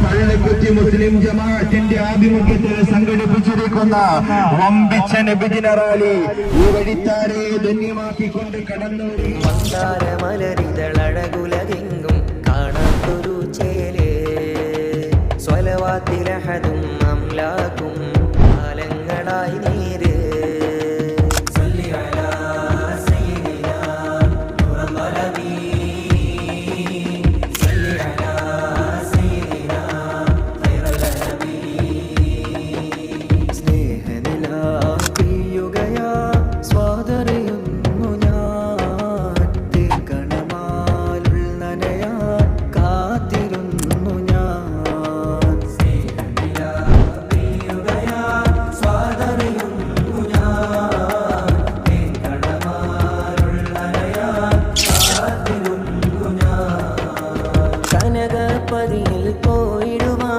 പള്ളിക്കുത്തി മുസ്ലിം ജമാഅത്തിന്റെ ആഭിമുഖ്യത്തിൽ സംഘടിപ്പിച്ചിരിക്കുന്ന വമ്പിച്ച നബിദിന റാലി ഈ വഴിത്താരെ ധന്യമാക്കിക്കൊണ്ട് കടന്നു മലരിതളഴകുലകെങ്കും കാണാത്തൊരു ചേല് സ്വലവാത്തിലഹതും അംലാക്കും കാലങ്ങളായി നീര് കനകപ്പതിയിൽ പോയിടുവാൻ